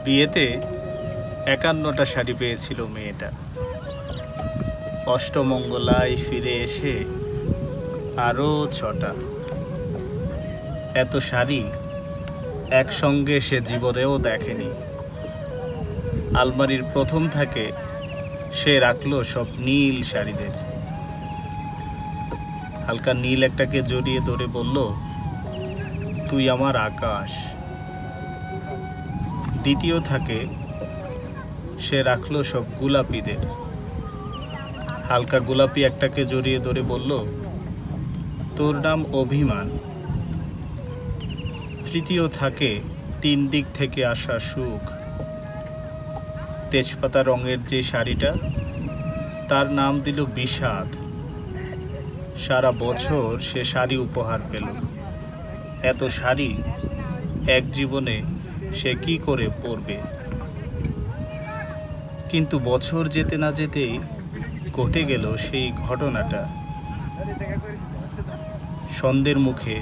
বিয়েতে ৫১টা শাড়ি পেয়েছিল মেয়েটা। অষ্টমঙ্গলায় ফিরে এসে আরও ৬টা। এত শাড়ি একসঙ্গে সে জীবনেও দেখেনি। আলমারির প্রথম থাকে সে রাখলো সব নীল শাড়িদের। হালকা নীল একটাকে জড়িয়ে ধরে বলল, তুই আমার আকাশ। দ্বিতীয় থাকে সে রাখলো সব গোলাপিদের। হালকা গোলাপি একটাকে জড়িয়ে ধরে বলল, তোর নাম অভিমান। তৃতীয় থাকে ৩ দিক থেকে আসা সুখ। তেজপাতা রঙের যে শাড়িটা, তার নাম দিল বিষাদ। সারা বছর সে শাড়ি উপহার পেল। এত শাড়ি এক জীবনে সে কি করে পরবে? কিন্তু বছর যেতে না যেতেই ঘটে গেল সেই ঘটনাটা। সন্ধ্যের মুখে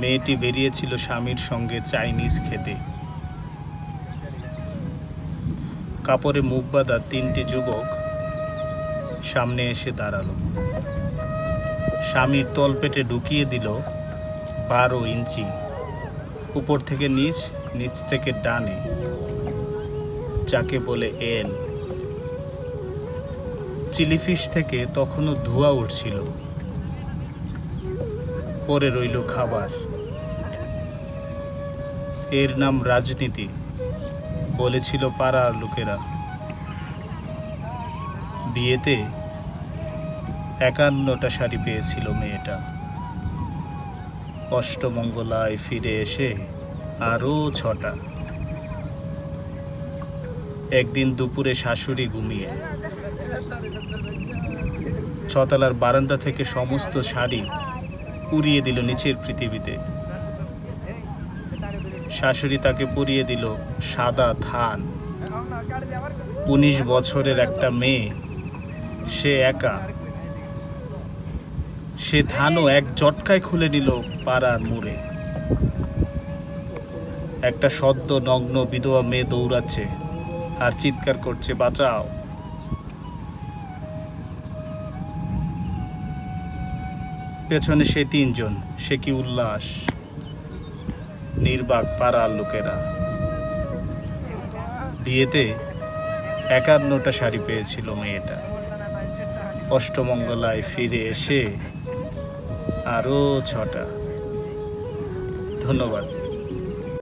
মেয়েটি বেরিয়েছিল স্বামীর সঙ্গে চাইনিজ খেতে। কাপড়ে মুখ বাঁধা ৩টি যুবক সামনে এসে দাঁড়ালো। স্বামীর তলপেটে ঢুকিয়ে দিল ১২ ইঞ্চি, উপর থেকে নিচ, নিচ থেকে ডানে, যাকে বলে এল। চিলিফিশ থেকে তখনও ধোঁয়া উঠছিল। পরে রইল খাবার। এর নাম রাজনীতি, বলেছিল পাড়ার লোকেরা। বিয়েতে ৫১টা শাড়ি পেয়েছিল মেয়েটা। অষ্টমঙ্গলায় ফিরে এসে আরও ৬টা। একদিন দুপুরে শাশুড়ি ঘুমিয়ে ৬তলার বারান্দা থেকে সমস্ত শাড়ি উড়িয়ে দিল নিচের পৃথিবীতে। শাশুড়ি তাকে পরিয়ে দিল সাদা ধান। ১৯ বছরের একটা মেয়ে, সে একা। সে ধানও এক জটকায় খুলে নিল পাড়ার মোড়ে। একটা সদ্য নগ্ন বিধবা মেয়ে দৌড়াচ্ছে আর চিৎকার করছে, বাঁচাও। পেছনে সে ৩ জন, সে কি উল্লাস! নির্বাক পাড়ার লোকেরা। বিয়েতে ৫১টা শাড়ি পেয়েছিল মেয়েটা। অষ্টমঙ্গলায় ফিরে এসে আরও ৬টা। ধন্যবাদ।